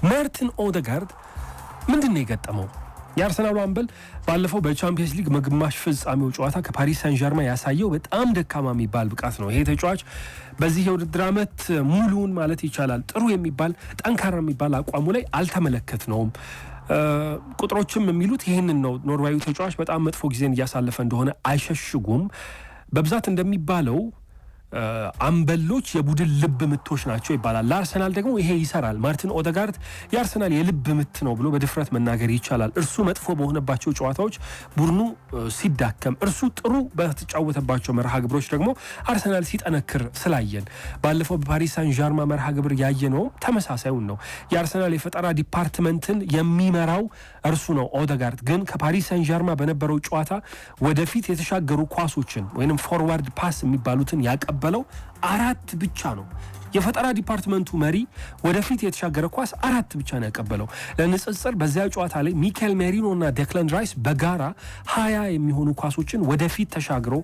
ማርቲን ኦዴጋርድ ምንድነው የገጠመው? የአርሰናሉ አምበል ባለፈው በቻምፒየንስ ሊግ ግማሽ ፍጻሜው ጨዋታ ከፓሪስ ሳን ዠርማን ያሳየው በጣም ደካማ የሚባል ብቃት ነው። ይሄ ተጫዋች በዚህ የውድድር ዓመት ሙሉውን ማለት ይቻላል ጥሩ የሚባል ጠንካራ የሚባል አቋሙ ላይ አልተመለከትነውም። ቁጥሮችም የሚሉት ይህንን ነው። ኖርዌያዊ ተጫዋች በጣም መጥፎ ጊዜን እያሳለፈ እንደሆነ አይሸሽጉም። በብዛት እንደሚባለው አምበሎች የቡድን ልብ ምቶች ናቸው ይባላል። ለአርሰናል ደግሞ ይሄ ይሰራል። ማርቲን ኦዴጋርድ የአርሰናል የልብ ምት ነው ብሎ በድፍረት መናገር ይቻላል። እርሱ መጥፎ በሆነባቸው ጨዋታዎች ቡድኑ ሲዳከም፣ እርሱ ጥሩ በተጫወተባቸው መርሃ ግብሮች ደግሞ አርሰናል ሲጠነክር ስላየን ባለፈው በፓሪስ ሳን ዠርማን መርሃ ግብር ያየነው ተመሳሳዩን ነው። የአርሰናል የፈጠራ ዲፓርትመንትን የሚመራው እርሱ ነው ኦዴጋርድ። ግን ከፓሪስ ሳን ዠርማን በነበረው ጨዋታ ወደፊት የተሻገሩ ኳሶችን ወይንም ፎርዋርድ ፓስ የሚባሉትን ያቀበለው 4 ብቻ ነው። የፈጠራ ዲፓርትመንቱ መሪ ወደፊት የተሻገረ ኳስ 4 ብቻ ነው ያቀበለው። ለንጽጽር በዚያ ጨዋታ ላይ ሚካኤል ሜሪኖ እና ዴክላን ራይስ በጋራ 20 የሚሆኑ ኳሶችን ወደፊት ተሻግረው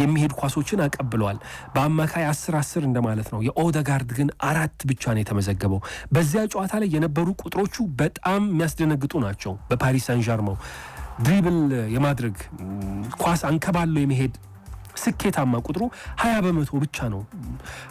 የሚሄዱ ኳሶችን አቀብለዋል። በአማካይ 10 እንደማለት ነው። የኦዴጋርድ ግን 4 ብቻ ነው የተመዘገበው። በዚያ ጨዋታ ላይ የነበሩ ቁጥሮቹ በጣም የሚያስደነግጡ ናቸው። በፓሪስ ሳን ዠርማን ድሪብል የማድረግ ኳስ አንከባሎ የመሄድ ስኬታማ ቁጥሩ 20% ብቻ ነው።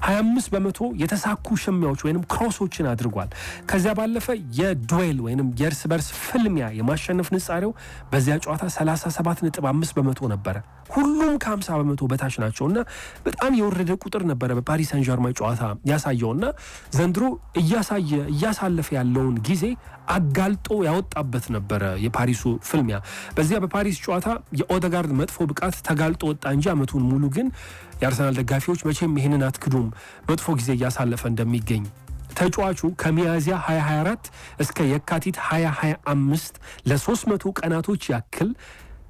25% የተሳኩ ሽሚያዎች ወይንም ክሮሶችን አድርጓል። ከዚያ ባለፈ የዱዌል ወይንም የእርስ በርስ ፍልሚያ የማሸነፍ ንጻሬው በዚያ ጨዋታ 37.5% ነበረ። ሁሉም ከ50% በታች ናቸውና በጣም የወረደ ቁጥር ነበረ በፓሪስ ሳን ዠርማን ጨዋታ ያሳየውና ዘንድሮ እያሳለፈ ያለውን ጊዜ አጋልጦ ያወጣበት ነበረ የፓሪሱ ፍልሚያ። በዚያ በፓሪስ ጨዋታ የኦዴጋርድ መጥፎ ብቃት ተጋልጦ ወጣ እንጂ አመቱን ሙሉ ግን የአርሰናል ደጋፊዎች መቼም ይህንን አትክዱም መጥፎ ጊዜ እያሳለፈ እንደሚገኝ። ተጫዋቹ ከሚያዝያ 2024 እስከ የካቲት 2025 ለ300 ቀናቶች ያክል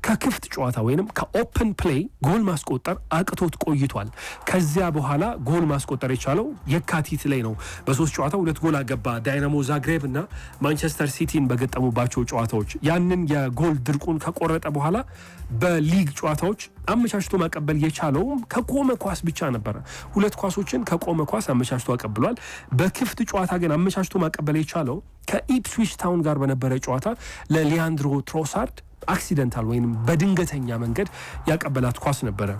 ከክፍት ጨዋታ ወይንም ከኦፕን ፕሌይ ጎል ማስቆጠር አቅቶት ቆይቷል። ከዚያ በኋላ ጎል ማስቆጠር የቻለው የካቲት ላይ ነው። በ3 ጨዋታ 2 ጎል አገባ። ዳይናሞ ዛግሬብ እና ማንቸስተር ሲቲን በገጠሙባቸው ጨዋታዎች ያንን የጎል ድርቁን ከቆረጠ በኋላ በሊግ ጨዋታዎች አመቻችቶ ማቀበል የቻለውም ከቆመ ኳስ ብቻ ነበረ። 2 ኳሶችን ከቆመ ኳስ አመቻችቶ አቀብሏል። በክፍት ጨዋታ ግን አመቻችቶ ማቀበል የቻለው ከኢፕስዊች ታውን ጋር በነበረ ጨዋታ ለሊያንድሮ ትሮሳርድ አክሲደንታል ወይም በድንገተኛ መንገድ ያቀበላት ኳስ ነበረ።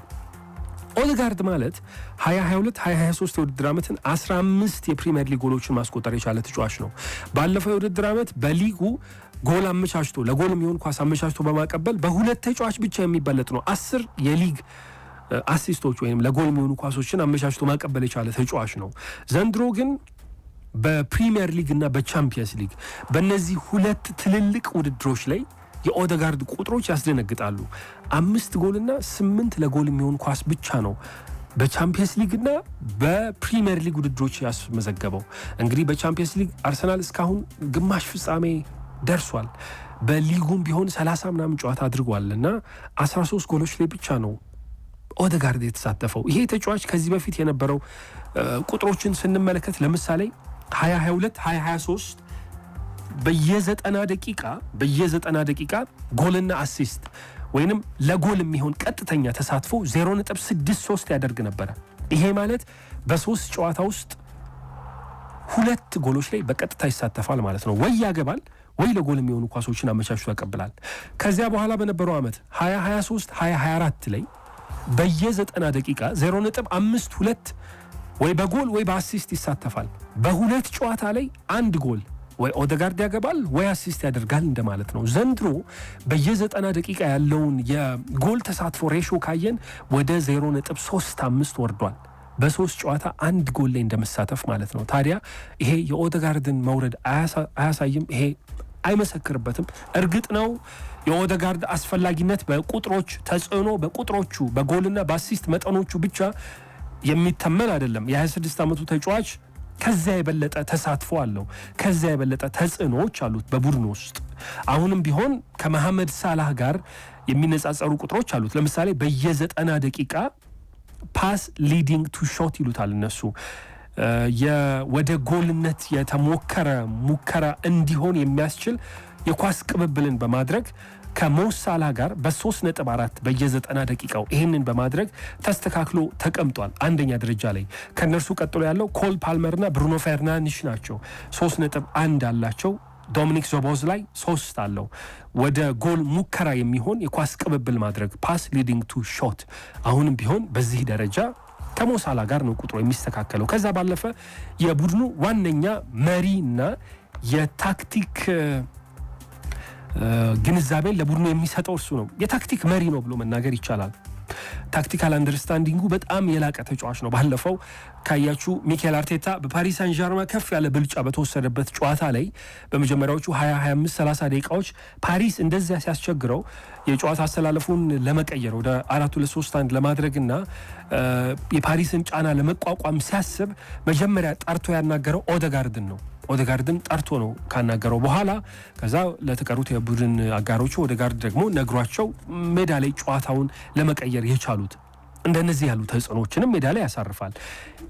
ኦዴጋርድ ማለት 2022-2023 የውድድር ዓመትን 15 የፕሪሚየር ሊግ ጎሎችን ማስቆጠር የቻለ ተጫዋች ነው። ባለፈው የውድድር ዓመት በሊጉ ጎል አመቻችቶ ለጎል የሚሆን ኳስ አመቻችቶ በማቀበል በ2 ተጫዋች ብቻ የሚበለጥ ነው 10 የሊግ አሲስቶች ወይም ለጎል የሚሆኑ ኳሶችን አመቻችቶ ማቀበል የቻለ ተጫዋች ነው። ዘንድሮ ግን በፕሪሚየር ሊግ እና በቻምፒየንስ ሊግ በእነዚህ 2 ትልልቅ ውድድሮች ላይ የኦዴጋርድ ቁጥሮች ያስደነግጣሉ። 5 ጎልና 8 ለጎል የሚሆን ኳስ ብቻ ነው በቻምፒየንስ ሊግ እና በፕሪሚየር ሊግ ውድድሮች ያስመዘገበው። እንግዲህ በቻምፒየንስ ሊግ አርሰናል እስካሁን ግማሽ ፍጻሜ ደርሷል። በሊጉም ቢሆን 30 ምናምን ጨዋታ አድርጓል እና 13 ጎሎች ላይ ብቻ ነው ኦዴጋርድ የተሳተፈው። ይሄ ተጫዋች ከዚህ በፊት የነበረው ቁጥሮችን ስንመለከት ለምሳሌ 2022-2023 በየ90 ደቂቃ ጎልና አሲስት ወይንም ለጎል የሚሆን ቀጥተኛ ተሳትፎ 0.63 ያደርግ ነበረ። ይሄ ማለት በ3 ጨዋታ ውስጥ 2 ጎሎች ላይ በቀጥታ ይሳተፋል ማለት ነው። ወይ ያገባል ወይ ለጎል የሚሆኑ ኳሶችን አመቻችቶ ያቀብላል። ከዚያ በኋላ በነበረው ዓመት 2023-2024 ላይ በየ90 ደቂቃ 0.52 ወይ በጎል ወይ በአሲስት ይሳተፋል። በ2 ጨዋታ ላይ 1 ጎል ወይ ኦዴጋርድ ያገባል ወይ አሲስት ያደርጋል እንደማለት ነው። ዘንድሮ በየ90 ደቂቃ ያለውን የጎል ተሳትፎ ሬሾ ካየን ወደ 0.35 ወርዷል። በ3 ጨዋታ 1 ጎል ላይ እንደመሳተፍ ማለት ነው። ታዲያ ይሄ የኦዴጋርድን መውረድ አያሳይም? ይሄ አይመሰክርበትም? እርግጥ ነው የኦዴጋርድ አስፈላጊነት በቁጥሮች ተጽዕኖ በቁጥሮቹ በጎልና በአሲስት መጠኖቹ ብቻ የሚተመን አይደለም። የ26 ዓመቱ ተጫዋች ከዚያ የበለጠ ተሳትፎ አለው። ከዚያ የበለጠ ተጽዕኖዎች አሉት በቡድን ውስጥ። አሁንም ቢሆን ከመሐመድ ሳላህ ጋር የሚነጻጸሩ ቁጥሮች አሉት። ለምሳሌ በየ90 ደቂቃ ፓስ ሊዲንግ ቱ ሾት ይሉታል እነሱ። ወደ ጎልነት የተሞከረ ሙከራ እንዲሆን የሚያስችል የኳስ ቅብብልን በማድረግ ከሞሳላ ጋር በ3.4 በየ90 ደቂቃው ይሄንን በማድረግ ተስተካክሎ ተቀምጧል አንደኛ ደረጃ ላይ። ከነርሱ ቀጥሎ ያለው ኮል ፓልመርና ብሩኖ ፈርናንዴዝ ናቸው 3.1 አላቸው። ዶሚኒክ ዞቦዝላይ 3 አለው። ወደ ጎል ሙከራ የሚሆን የኳስ ቅብብል ማድረግ ፓስ ሊዲንግ ቱ ሾት አሁንም ቢሆን በዚህ ደረጃ ከሞሳላ ጋር ነው ቁጥሩ የሚስተካከለው። ከዛ ባለፈ የቡድኑ ዋነኛ መሪና የታክቲክ ግንዛቤን ለቡድኑ የሚሰጠው እርሱ ነው። የታክቲክ መሪ ነው ብሎ መናገር ይቻላል። ታክቲካል አንደርስታንዲንጉ በጣም የላቀ ተጫዋች ነው። ባለፈው ካያችሁ ሚኬል አርቴታ በፓሪስ ሳን ዠርማ ከፍ ያለ ብልጫ በተወሰደበት ጨዋታ ላይ በመጀመሪያዎቹ 20-25-30 ደቂቃዎች ፓሪስ እንደዚያ ሲያስቸግረው የጨዋታ አስተላለፉን ለመቀየር ወደ 4-2-3-1 ለማድረግና የፓሪስን ጫና ለመቋቋም ሲያስብ መጀመሪያ ጠርቶ ያናገረው ኦደጋርድን ነው። ኦደጋርድን ጠርቶ ነው ካናገረው በኋላ ከዛ ለተቀሩት የቡድን አጋሮቹ ኦደጋርድ ደግሞ ነግሯቸው ሜዳ ላይ ጨዋታውን ለመቀየር የቻሉት። እንደነዚህ ያሉ ተጽዕኖችንም ሜዳ ላይ ያሳርፋል።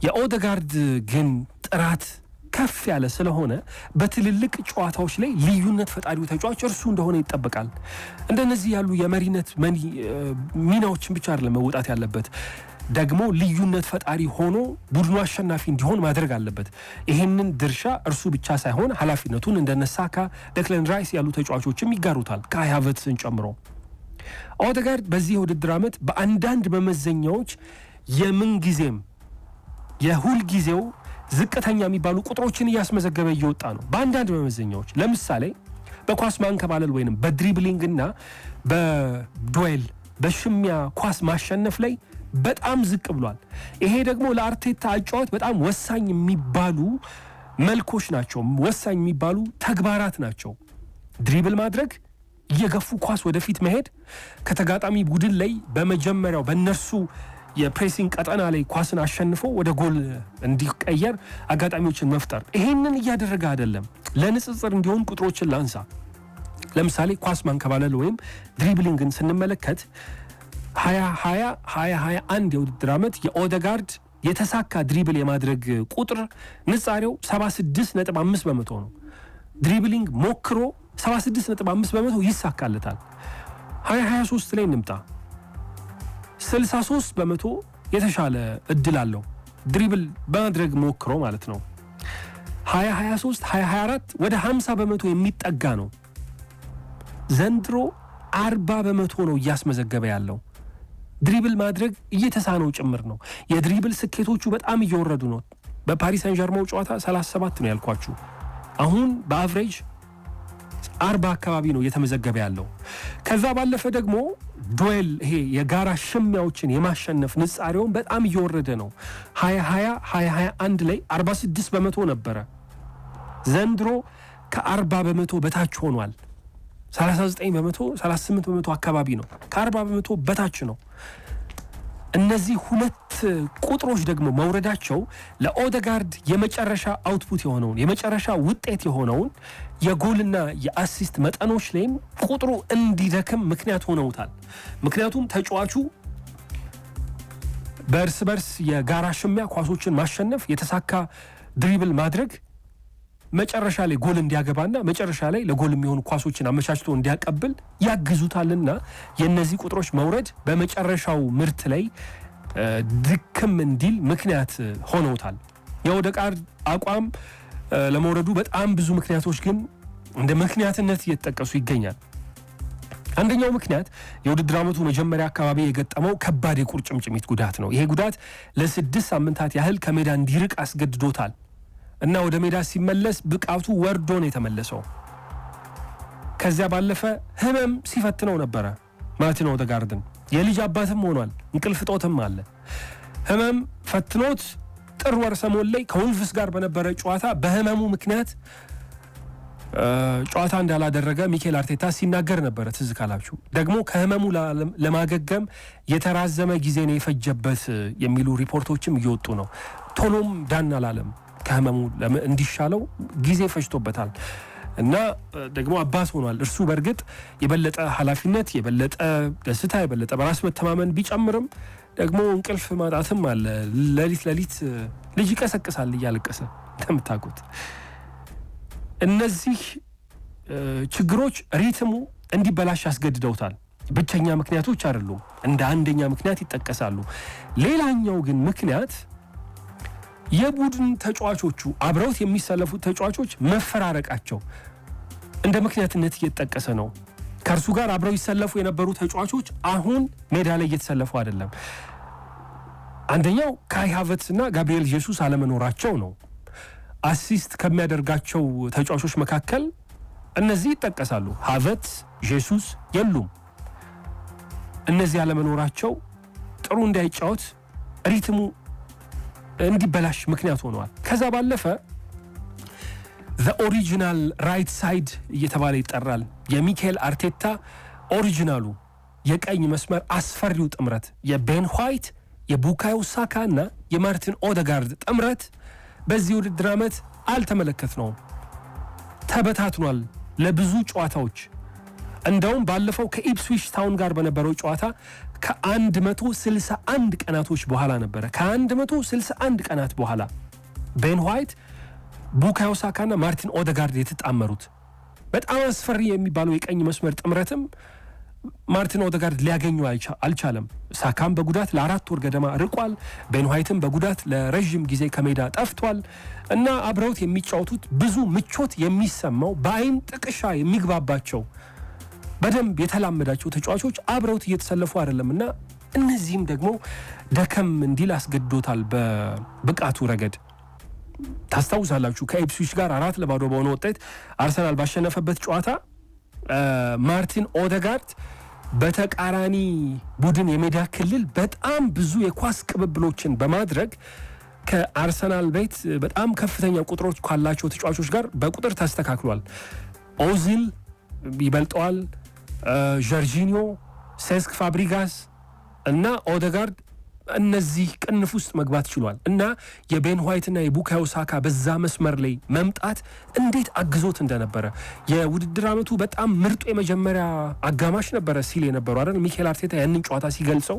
የኦደጋርድ ግን ጥራት ከፍ ያለ ስለሆነ በትልልቅ ጨዋታዎች ላይ ልዩነት ፈጣሪው ተጫዋች እርሱ እንደሆነ ይጠበቃል። እንደነዚህ ያሉ የመሪነት ሚናዎችን ብቻ አይደለም መውጣት ያለበት፣ ደግሞ ልዩነት ፈጣሪ ሆኖ ቡድኑ አሸናፊ እንዲሆን ማድረግ አለበት። ይሄንን ድርሻ እርሱ ብቻ ሳይሆን ኃላፊነቱን እንደነ ሳካ፣ ደክለን ራይስ ያሉ ተጫዋቾችም ይጋሩታል ካይ ሃቨርትዝን ጨምሮ። ኦደጋርድ በዚህ የውድድር ዓመት በአንዳንድ መመዘኛዎች የምንጊዜም የሁልጊዜው ዝቅተኛ የሚባሉ ቁጥሮችን እያስመዘገበ እየወጣ ነው። በአንዳንድ መመዘኛዎች ለምሳሌ በኳስ ማንከባለል ወይንም በድሪብሊንግ እና በዱዌል በሽሚያ ኳስ ማሸነፍ ላይ በጣም ዝቅ ብሏል። ይሄ ደግሞ ለአርቴታ አጫዋት በጣም ወሳኝ የሚባሉ መልኮች ናቸው፣ ወሳኝ የሚባሉ ተግባራት ናቸው። ድሪብል ማድረግ፣ እየገፉ ኳስ ወደፊት መሄድ፣ ከተጋጣሚ ቡድን ላይ በመጀመሪያው በእነርሱ የፕሬሲንግ ቀጠና ላይ ኳስን አሸንፎ ወደ ጎል እንዲቀየር አጋጣሚዎችን መፍጠር። ይሄንን እያደረገ አይደለም። ለንጽጽር እንዲሆን ቁጥሮችን ላንሳ። ለምሳሌ ኳስ ማንከባለል ወይም ድሪብሊንግን ስንመለከት 2020-2021 የውድድር ዓመት የኦደጋርድ የተሳካ ድሪብል የማድረግ ቁጥር ንጻሬው 76.5% ነው። ድሪብሊንግ ሞክሮ 76.5% ይሳካለታል። 2023 ላይ እንምጣ። 63% የተሻለ እድል አለው ድሪብል በማድረግ ሞክሮ ማለት ነው። 2023-2024 ወደ 50% የሚጠጋ ነው። ዘንድሮ 40% ነው እያስመዘገበ ያለው። ድሪብል ማድረግ እየተሳነው ጭምር ነው። የድሪብል ስኬቶቹ በጣም እየወረዱ ነው። በፓሪስ ሳን ዠርማው ጨዋታ 37 ነው ያልኳችሁ፣ አሁን በአቨሬጅ 40 አካባቢ ነው እየተመዘገበ ያለው። ከዛ ባለፈ ደግሞ ዱዌል ይሄ የጋራ ሽሚያዎችን የማሸነፍ ንጻሬውን በጣም እየወረደ ነው። 2020-2021 ላይ 46% ነበረ። ዘንድሮ ከ40% በታች ሆኗል። 39%፣ 38% አካባቢ ነው። ከ40% በታች ነው። እነዚህ ሁለት ቁጥሮች ደግሞ መውረዳቸው ለኦደጋርድ የመጨረሻ አውትፑት የሆነውን የመጨረሻ ውጤት የሆነውን የጎልና የአሲስት መጠኖች ላይም ቁጥሩ እንዲደክም ምክንያት ሆነውታል። ምክንያቱም ተጫዋቹ በእርስ በርስ የጋራ ሽሚያ ኳሶችን ማሸነፍ፣ የተሳካ ድሪብል ማድረግ መጨረሻ ላይ ጎል እንዲያገባና መጨረሻ ላይ ለጎል የሚሆኑ ኳሶችን አመቻችቶ እንዲያቀብል ያግዙታልና የነዚህ ቁጥሮች መውረድ በመጨረሻው ምርት ላይ ድክም እንዲል ምክንያት ሆነውታል። የኦደጋርድ አቋም ለመውረዱ በጣም ብዙ ምክንያቶች ግን እንደ ምክንያትነት እየተጠቀሱ ይገኛል። አንደኛው ምክንያት የውድድር ዓመቱ መጀመሪያ አካባቢ የገጠመው ከባድ የቁርጭምጭሚት ጉዳት ነው። ይሄ ጉዳት ለ6 ሳምንታት ያህል ከሜዳ እንዲርቅ አስገድዶታል እና ወደ ሜዳ ሲመለስ ብቃቱ ወርዶ ነው የተመለሰው። ከዚያ ባለፈ ህመም ሲፈትነው ነበረ። ማርቲን ኦደጋርድን የልጅ አባትም ሆኗል። እንቅልፍ ጦትም አለ። ህመም ፈትኖት ጥር ወር ሰሞን ላይ ከወልቭስ ጋር በነበረ ጨዋታ በህመሙ ምክንያት ጨዋታ እንዳላደረገ ሚኬል አርቴታ ሲናገር ነበረ። ትዝ ካላችሁ ደግሞ ከህመሙ ለማገገም የተራዘመ ጊዜ ነው የፈጀበት የሚሉ ሪፖርቶችም እየወጡ ነው። ቶሎም ዳን አላለም። ከህመሙ እንዲሻለው ጊዜ ፈጅቶበታል እና ደግሞ አባስ ሆኗል። እርሱ በእርግጥ የበለጠ ኃላፊነት፣ የበለጠ ደስታ፣ የበለጠ በራስ መተማመን ቢጨምርም ደግሞ እንቅልፍ ማጣትም አለ። ሌሊት ልጅ ይቀሰቅሳል እያለቀሰ እንደምታውቁት። እነዚህ ችግሮች ሪትሙ እንዲበላሽ ያስገድደውታል። ብቸኛ ምክንያቶች አይደሉም፣ እንደ አንደኛ ምክንያት ይጠቀሳሉ። ሌላኛው ግን ምክንያት የቡድን ተጫዋቾቹ አብረውት የሚሰለፉት ተጫዋቾች መፈራረቃቸው እንደ ምክንያትነት እየተጠቀሰ ነው። ከእርሱ ጋር አብረው ይሰለፉ የነበሩ ተጫዋቾች አሁን ሜዳ ላይ እየተሰለፉ አይደለም። አንደኛው ካይ ሃቨርትዝ እና ጋብሪኤል ጄሱስ አለመኖራቸው ነው። አሲስት ከሚያደርጋቸው ተጫዋቾች መካከል እነዚህ ይጠቀሳሉ። ሃቨርትዝ፣ ጄሱስ የሉም። እነዚህ አለመኖራቸው ጥሩ እንዳይጫወት ሪትሙ እንዲበላሽ ምክንያት ሆነዋል። ከዛ ባለፈ the original right side እየተባለ ይጠራል። የሚካኤል አርቴታ ኦሪጂናሉ የቀኝ መስመር አስፈሪው ጥምረት የቤን ዋይት፣ የቡካዮ ሳካ እና የማርቲን ኦዴጋርድ ጥምረት በዚህ ውድድር ዓመት አልተመለከትነውም። ተበታትኗል ለብዙ ጨዋታዎች። እንደውም ባለፈው ከኢፕስዊች ታውን ጋር በነበረው ጨዋታ ከ161 ቀናቶች በኋላ ነበረ። ከ161 ቀናት በኋላ ቤን ዋይት፣ ቡካዮ ሳካ እና ማርቲን ኦዴጋርድ የተጣመሩት በጣም አስፈሪ የሚባለው የቀኝ መስመር ጥምረትም ማርቲን ኦዴጋርድ ሊያገኘው አልቻለም። ሳካም በጉዳት ለ4 ወር ገደማ ርቋል። ቤን ዋይትም በጉዳት ለረዥም ጊዜ ከሜዳ ጠፍቷል እና አብረውት የሚጫወቱት ብዙ ምቾት የሚሰማው በአይን ጥቅሻ የሚግባባቸው በደንብ የተላመዳቸው ተጫዋቾች አብረውት እየተሰለፉ አይደለምና እነዚህም ደግሞ ደከም እንዲል አስገድዶታል በብቃቱ ረገድ። ታስታውሳላችሁ ከኢፕስዊች ጋር 4-0 በሆነ ውጤት አርሰናል ባሸነፈበት ጨዋታ ማርቲን ኦዴጋርድ በተቃራኒ ቡድን የሜዳ ክልል በጣም ብዙ የኳስ ቅብብሎችን በማድረግ ከአርሰናል ቤት በጣም ከፍተኛ ቁጥሮች ካላቸው ተጫዋቾች ጋር በቁጥር ተስተካክሏል። ኦዚል ይበልጠዋል፣ ጆርጂኒዮ፣ ሴስክ ፋብሪጋስ እና ኦዴጋርድ እነዚህ ቅንፍ ውስጥ መግባት ችሏል እና የቤን ዋይት እና የቡካዮ ሳካ በዛ መስመር ላይ መምጣት እንዴት አግዞት እንደነበረ የውድድር ዓመቱ በጣም ምርጡ የመጀመሪያ አጋማሽ ነበረ ሲል የነበረው አይደል ሚካኤል አርቴታ ያንን ጨዋታ ሲገልጸው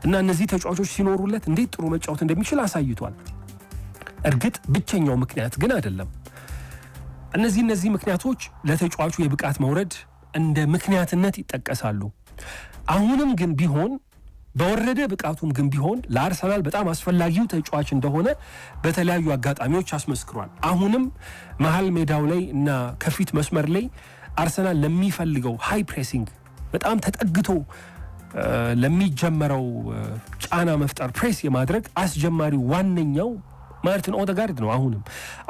እና እነዚህ ተጫዋቾች ሲኖሩለት እንዴት ጥሩ መጫወት እንደሚችል አሳይቷል። እርግጥ ብቸኛው ምክንያት ግን አይደለም። እነዚህ ምክንያቶች ለተጫዋቹ የብቃት መውረድ እንደ ምክንያትነት ይጠቀሳሉ። አሁንም ግን ቢሆን በወረደ ብቃቱም ግን ቢሆን ለአርሰናል በጣም አስፈላጊው ተጫዋች እንደሆነ በተለያዩ አጋጣሚዎች አስመስክሯል። አሁንም መሀል ሜዳው ላይ እና ከፊት መስመር ላይ አርሰናል ለሚፈልገው ሃይ ፕሬሲንግ በጣም ተጠግቶ ለሚጀመረው ጫና መፍጠር ፕሬስ የማድረግ አስጀማሪው ዋነኛው ማርቲን ኦዴጋርድ ነው።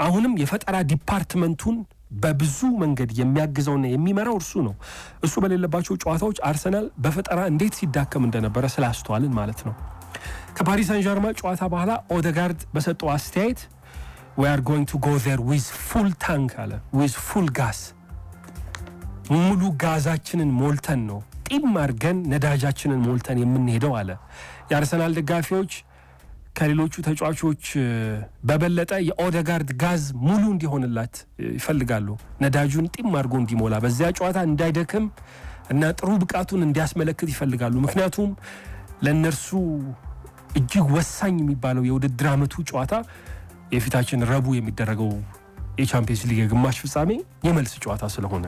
አሁንም የፈጠራ ዲፓርትመንቱን በብዙ መንገድ የሚያግዘውና የሚመራው እርሱ ነው። እሱ በሌለባቸው ጨዋታዎች አርሰናል በፈጠራ እንዴት ሲዳከም እንደነበረ ስላስተዋልን ማለት ነው። ከፓሪስ ሳን ዠርማን ጨዋታ በኋላ ኦዴጋርድ በሰጠው አስተያየት we are going to go there with full tank አለ with full gas ሙሉ ጋዛችንን ሞልተን ነው ጢም አድርገን ነዳጃችንን ሞልተን የምንሄደው አለ። የአርሰናል ደጋፊዎች ከሌሎቹ ተጫዋቾች በበለጠ የኦዴጋርድ ጋዝ ሙሉ እንዲሆንላት ይፈልጋሉ። ነዳጁን ጢም አድርጎ እንዲሞላ በዚያ ጨዋታ እንዳይደክም እና ጥሩ ብቃቱን እንዲያስመለክት ይፈልጋሉ። ምክንያቱም ለነርሱ እጅግ ወሳኝ የሚባለው የውድድር ዓመቱ ጨዋታ የፊታችን ረቡዕ የሚደረገው የቻምፒየንስ ሊግ የግማሽ ፍጻሜ የመልስ ጨዋታ ስለሆነ